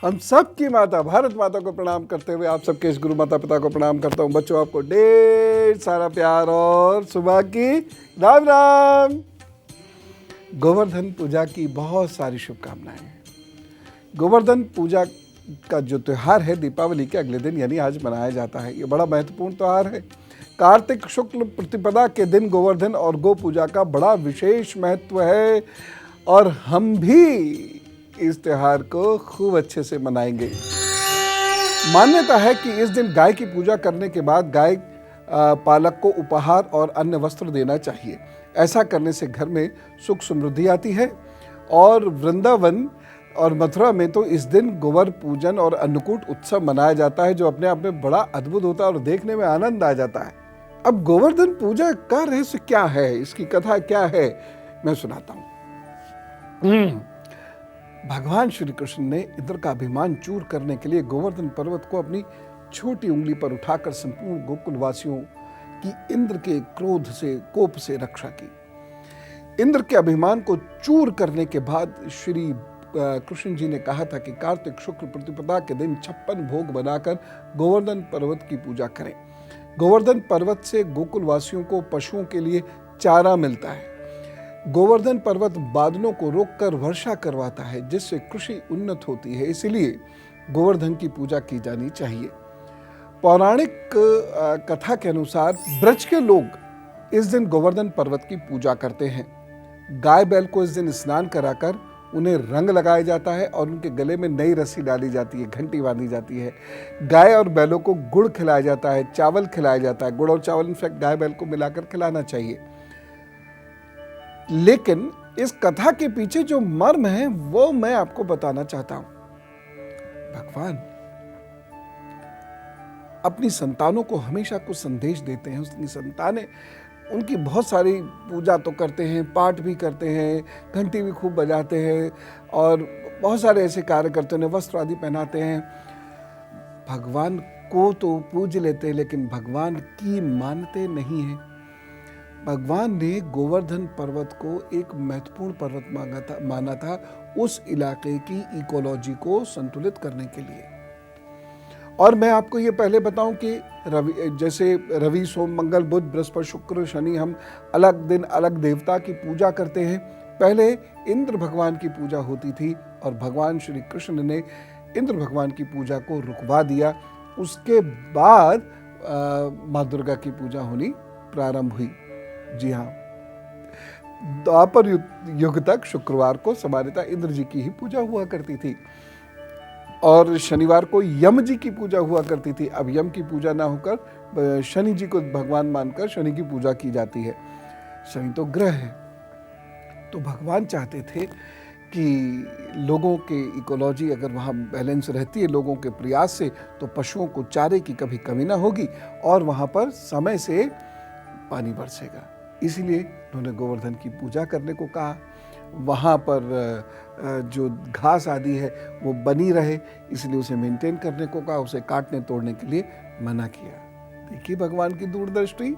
हम सबकी माता भारत माता को प्रणाम करते हुए आप सबके इस गुरु माता पिता को प्रणाम करता हूँ। बच्चों, आपको ढेर सारा प्यार और सुबह की राम राम। गोवर्धन पूजा की बहुत सारी शुभकामनाएं। गोवर्धन पूजा का जो त्यौहार है दीपावली के अगले दिन यानी आज मनाया जाता है। ये बड़ा महत्वपूर्ण त्यौहार है। कार्तिक शुक्ल प्रतिपदा के दिन गोवर्धन और गो पूजा का बड़ा विशेष महत्व है और हम भी इस त्यौहार को खूब अच्छे से मनाएंगे। मान्यता है कि इस दिन गाय की पूजा करने के बाद गाय पालक को उपहार और अन्य वस्त्र देना चाहिए। ऐसा करने से घर में सुख समृद्धि आती है। और वृंदावन और मथुरा में तो इस दिन गोवर पूजन और अन्नकूट उत्सव मनाया जाता है, जो अपने आप में बड़ा अद्भुत होता है और देखने में आनंद आ जाता है। अब गोवर्धन पूजा का रहस्य क्या है, इसकी कथा क्या है, मैं सुनाता हूं। भगवान श्री कृष्ण ने इंद्र का अभिमान चूर करने के लिए गोवर्धन पर्वत को अपनी छोटी उंगली पर उठाकर संपूर्ण गोकुलवासियों की इंद्र के क्रोध से, कोप से रक्षा की। इंद्र के अभिमान को चूर करने के बाद श्री कृष्ण जी ने कहा था कि कार्तिक शुक्ल प्रतिपदा के दिन 56 भोग बनाकर गोवर्धन पर्वत की पूजा करें। गोवर्धन पर्वत से गोकुलवासियों को पशुओं के लिए चारा मिलता है। गोवर्धन पर्वत बादलों को रोककर वर्षा करवाता है, जिससे कृषि उन्नत होती है। इसलिए गोवर्धन की पूजा की जानी चाहिए। पौराणिक कथा के अनुसार ब्रज के लोग इस दिन गोवर्धन पर्वत की पूजा करते हैं। गाय बैल को इस दिन स्नान कराकर उन्हें रंग लगाया जाता है और उनके गले में नई रस्सी डाली जाती है, घंटी बांधी जाती है। गाय और बैलों को गुड़ खिलाया जाता है, चावल खिलाया जाता है। गुड़ और चावल इनफैक्ट गाय बैल को मिलाकर खिलाना चाहिए। लेकिन इस कथा के पीछे जो मर्म है वो मैं आपको बताना चाहता हूं। भगवान अपनी संतानों को हमेशा कुछ संदेश देते हैं। उसकी संतानें उनकी बहुत सारी पूजा तो करते हैं, पाठ भी करते हैं, घंटी भी खूब बजाते हैं और बहुत सारे ऐसे कार्य करते हैं, वस्त्र आदि पहनाते हैं। भगवान को तो पूज लेते हैं लेकिन भगवान की मानते नहीं हैं। भगवान ने गोवर्धन पर्वत को एक महत्वपूर्ण पर्वत माना था उस इलाके की इकोलॉजी को संतुलित करने के लिए। और मैं आपको ये पहले बताऊं कि जैसे रवि, सोम, मंगल, बुध, बृहस्पति, शुक्र, शनि, हम अलग दिन अलग देवता की पूजा करते हैं। पहले इंद्र भगवान की पूजा होती थी और भगवान श्री कृष्ण ने इंद्र भगवान की पूजा को रुकवा दिया। उसके बाद माँ दुर्गा की पूजा होनी प्रारंभ हुई। जी हाँ, द्वापर युग तक शुक्रवार को सामान्यतः इंद्र जी की ही पूजा हुआ करती थी और शनिवार को यम जी की पूजा हुआ करती थी। अब यम की पूजा ना होकर शनि जी को भगवान मानकर शनि की पूजा की जाती है। शनि तो ग्रह है। तो भगवान चाहते थे कि लोगों के इकोलॉजी अगर वहाँ बैलेंस रहती है लोगों के प्रयास से, तो पशुओं को चारे की कभी कमी ना होगी और वहाँ पर समय से पानी बरसेगा। इसलिए उन्होंने गोवर्धन की पूजा करने को कहा। वहाँ पर जो घास आदि है वो बनी रहे, इसलिए उसे मेंटेन करने को कहा। उसे काटने तोड़ने के लिए मना किया। देखिए भगवान की दूरदृष्टि।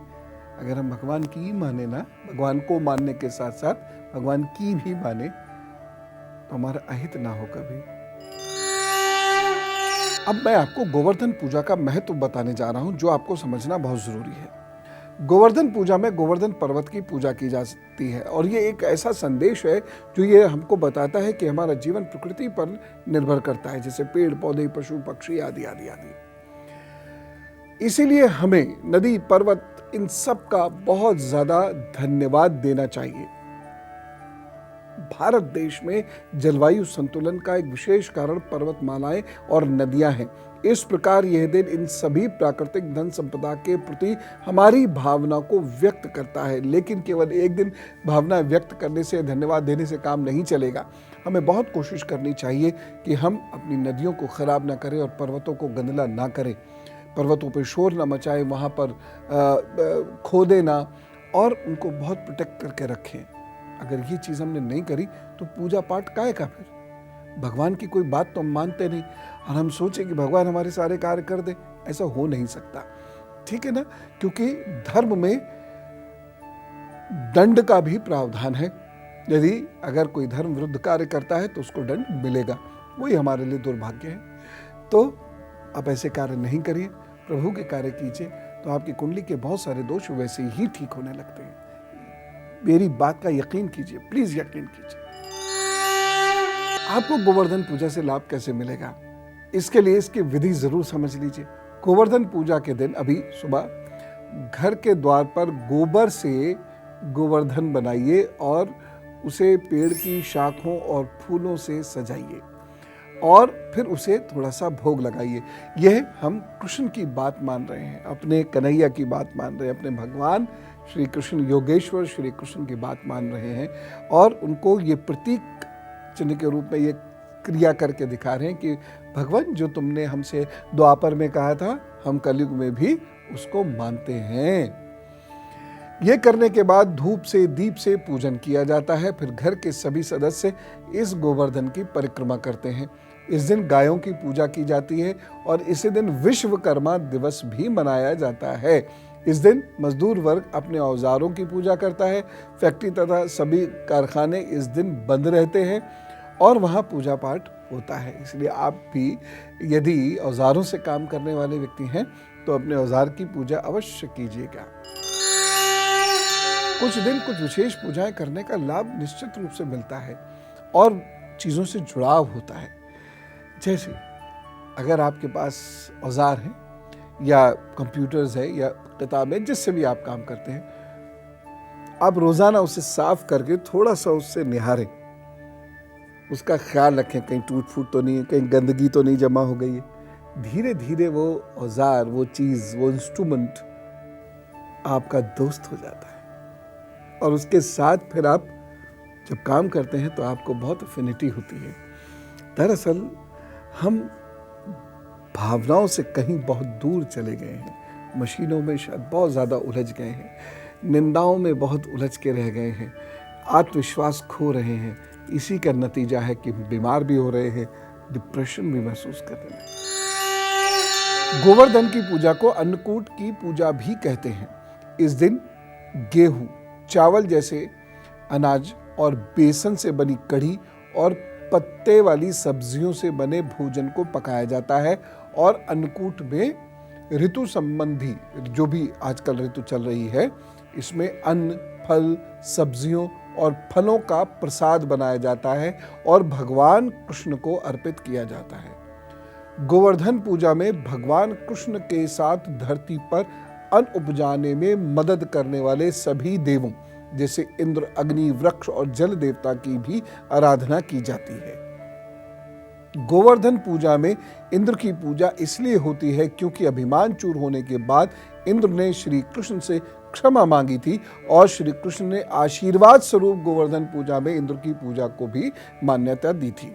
अगर हम भगवान की ही माने ना, भगवान को मानने के साथ साथ भगवान की भी माने, तो हमारा अहित ना हो कभी। अब मैं आपको गोवर्धन पूजा का महत्व बताने जा रहा हूं, जो आपको समझना बहुत जरूरी है। गोवर्धन पूजा में गोवर्धन पर्वत की पूजा की जाती है और ये एक ऐसा संदेश है जो ये हमको बताता है कि हमारा जीवन प्रकृति पर निर्भर करता है, जैसे पेड़ पौधे, पशु पक्षी आदि आदि आदि। इसीलिए हमें नदी, पर्वत, इन सब का बहुत ज्यादा धन्यवाद देना चाहिए। भारत देश में जलवायु संतुलन का एक विशेष कारण पर्वतमालाएं और नदियां हैं। इस प्रकार यह दिन इन सभी प्राकृतिक धन संपदा के प्रति हमारी भावना को व्यक्त करता है। लेकिन केवल एक दिन भावना व्यक्त करने से, धन्यवाद देने से काम नहीं चलेगा। हमें बहुत कोशिश करनी चाहिए कि हम अपनी नदियों को खराब ना करें और पर्वतों को गंदला ना करें, पर्वतों पर शोर ना मचाएं, वहाँ पर खोदे ना और उनको बहुत प्रोटेक्ट करके रखें। अगर ये चीज़ हमने नहीं करी तो पूजा पाठ काहे का फिर? भगवान की कोई बात तो हम मानते नहीं और हम सोचें कि भगवान हमारे सारे कार्य कर दे, ऐसा हो नहीं सकता। ठीक है ना? क्योंकि धर्म में दंड का भी प्रावधान है। यदि अगर कोई धर्म विरुद्ध कार्य करता है तो उसको दंड मिलेगा। वही हमारे लिए दुर्भाग्य है। तो आप ऐसे कार्य नहीं करिए, प्रभु के कार्य कीजिए, तो आपकी कुंडली के बहुत सारे दोष वैसे ही ठीक होने लगते हैं। मेरी बात का यकीन कीजिए, प्लीज यकीन कीजिए। आपको गोवर्धन पूजा से लाभ कैसे मिलेगा, इसके लिए इसकी विधि जरूर समझ लीजिए। गोवर्धन पूजा के दिन अभी सुबह घर के द्वार पर गोबर से गोवर्धन बनाइए और उसे पेड़ की शाखों और फूलों से सजाइए और फिर उसे थोड़ा सा भोग लगाइए। यह हम कृष्ण की बात मान रहे हैं, अपने कन्हैया की बात मान रहे हैं, अपने भगवान श्री कृष्ण योगेश्वर श्री कृष्ण की बात मान रहे हैं और उनको ये प्रतीक चिन्ह के रूप में ये क्रिया करके दिखा रहे हैं कि भगवान जो तुमने हमसे द्वापर में कहा था, हम कलयुग में भी उसको मानते हैं। यह करने के बाद धूप से दीप से पूजन किया जाता है। फिर घर के सभी सदस्य इस गोवर्धन की परिक्रमा करते हैं। इस दिन गायों की पूजा की जाती है और इसी दिन विश्वकर्मा दिवस भी मनाया जाता है। इस दिन मजदूर वर्ग अपने औजारों की पूजा करता है। फैक्ट्री तथा सभी कारखाने इस दिन बंद रहते हैं और वहाँ पूजा पाठ होता है। इसलिए आप भी यदि औजारों से काम करने वाले व्यक्ति हैं तो अपने औजार की पूजा अवश्य कीजिएगा। कुछ दिन कुछ विशेष पूजाएं करने का लाभ निश्चित रूप से मिलता है और चीज़ों से जुड़ाव होता है। जैसे अगर आपके पास औजार हैं या कंप्यूटर्स है या किताबें, जिससे भी आप काम करते हैं, आप रोज़ाना उसे साफ करके थोड़ा सा उससे निहारें, उसका ख्याल रखें कहीं टूट फूट तो नहीं, कहीं गंदगी तो नहीं जमा हो गई है। धीरे धीरे वो औजार, वो चीज़, वो इंस्ट्रूमेंट आपका दोस्त हो जाता है और उसके साथ फिर आप जब काम करते हैं तो आपको बहुत अफिनिटी होती है। दरअसल हम भावनाओं से कहीं बहुत दूर चले गए हैं, मशीनों में शायद बहुत ज़्यादा उलझ गए हैं, निंदाओं में बहुत उलझ के रह गए हैं, आत्मविश्वास खो रहे हैं। इसी का नतीजा है कि बीमार भी हो रहे हैं, डिप्रेशन भी महसूस कर रहे हैं। गोवर्धन की पूजा को अन्नकूट की पूजा भी कहते हैं। इस दिन गेहूं, चावल जैसे अनाज और बेसन से बनी कढ़ी और पत्ते वाली सब्जियों से बने भोजन को पकाया जाता है और अन्नकूट में ऋतु संबंधी जो भी आजकल ऋतु चल रही है, इसमें अन्न, फल, सब्जियों और फलों का प्रसाद बनाया जाता है और भगवान कृष्ण को अर्पित किया जाता है। गोवर्धन पूजा में भगवान कृष्ण के साथ धरती पर अन्न उपजाने में मदद करने वाले सभी देवों जैसे इंद्र, अग्नि, वृक्ष और जल देवता की भी आराधना की जाती है। गोवर्धन पूजा में इंद्र की पूजा इसलिए होती है क्योंकि अभिमान चूर होने के बाद इंद्र ने श्री कृष्ण से क्षमा मांगी थी और श्री कृष्ण ने आशीर्वाद स्वरूप गोवर्धन पूजा में इंद्र की पूजा को भी मान्यता दी थी।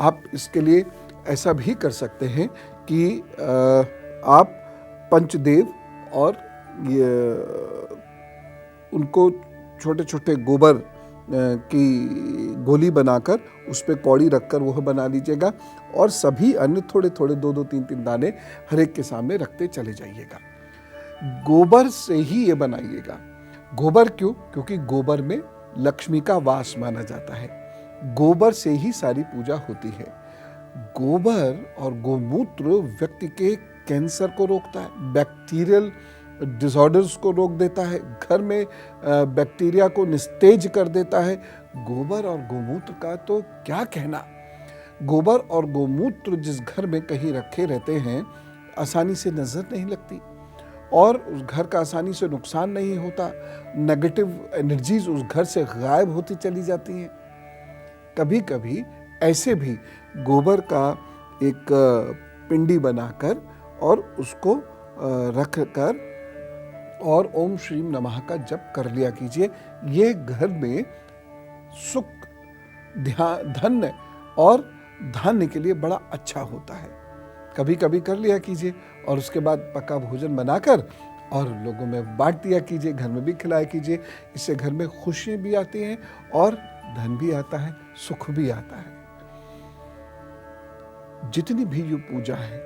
आप इसके लिए ऐसा भी कर सकते हैं कि आप पंचदेव और उनको छोटे छोटे गोबर की गोली बनाकर उस पर कौड़ी रखकर वह बना लीजिएगा और सभी अन्य थोड़े थोड़े 2-2, 3-3 दाने हर एक के सामने रखते चले जाइएगा। गोबर से ही ये बनाइएगा। गोबर क्यों? क्योंकि गोबर में लक्ष्मी का वास माना जाता है। गोबर से ही सारी पूजा होती है। गोबर और गोमूत्र व्यक्ति के कैंसर को रोकता है, बैक्टीरियल डिसऑर्डर्स को रोक देता है, घर में बैक्टीरिया को निस्तेज कर देता है। गोबर और गोमूत्र का तो क्या कहना। गोबर और गोमूत्र जिस घर में कहीं रखे रहते हैं, आसानी से नजर नहीं लगती और उस घर का आसानी से नुकसान नहीं होता। नेगेटिव एनर्जीज उस घर से गायब होती चली जाती हैं। कभी कभी ऐसे भी गोबर का एक पिंडी बनाकर और उसको रख कर और ओम श्रीम नमः का जप कर लिया कीजिए। ये घर में सुख, धन्य और धान्य के लिए बड़ा अच्छा होता है। कभी कभी कर लिया कीजिए और उसके बाद पका भोजन बनाकर और लोगों में बांट दिया कीजिए, घर में भी खिलाया कीजिए। इससे घर में खुशी भी आती है और धन भी आता है, सुख भी आता है। जितनी भी ये पूजा है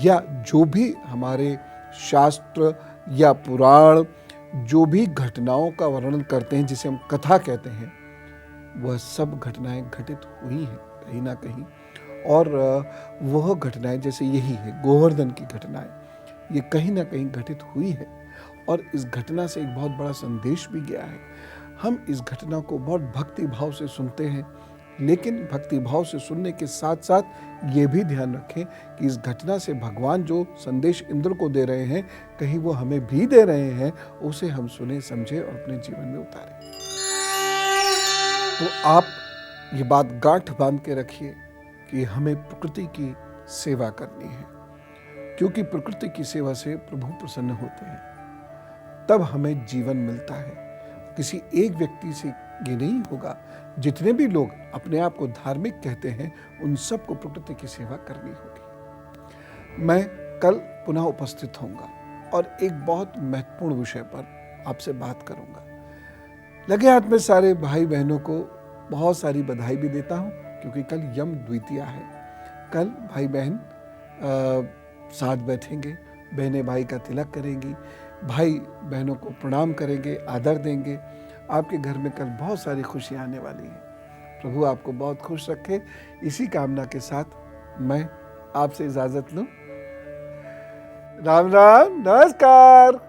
या जो भी हमारे शास्त्र या पुराण जो भी घटनाओं का वर्णन करते हैं, जिसे हम कथा कहते हैं, वह सब घटनाएं घटित हुई हैं कहीं ना कहीं और वह घटनाएं जैसे यही है, गोवर्धन की घटनाएं, ये कहीं ना कहीं घटित हुई है और इस घटना से एक बहुत बड़ा संदेश भी गया है। हम इस घटना को बहुत भक्ति भाव से सुनते हैं, लेकिन भक्ति भाव से सुनने के साथ साथ ये भी ध्यान रखें कि इस घटना से भगवान जो संदेश इंद्र को दे रहे हैं, कहीं वो हमें भी दे रहे हैं, उसे हम सुने समझे और अपने जीवन में उतारें। तो आप ये बात गांठ बांध के रखिए कि हमें प्रकृति की सेवा करनी है, क्योंकि प्रकृति की सेवा से प्रभु प्रसन्न होते हैं, तब हमें जीवन मिलता है। किसी एक व्यक्ति से ये नहीं होगा। जितने भी लोग अपने आप को धार्मिक कहते हैं, उन सबको प्रकृति की सेवा करनी होगी। मैं कल पुनः उपस्थित होऊंगा और एक बहुत महत्वपूर्ण विषय पर आपसे बात करूंगा। लगे हाथ में सारे भाई बहनों को बहुत सारी बधाई भी देता हूं, क्योंकि कल यम द्वितीया है। कल भाई बहन साथ बैठेंगे, बहनें भाई का तिलक करेंगी, भाई बहनों को प्रणाम करेंगे, आदर देंगे। आपके घर में कल बहुत सारी खुशियां आने वाली हैं। प्रभु आपको बहुत खुश रखे। इसी कामना के साथ मैं आपसे इजाजत लूं। राम राम, नमस्कार।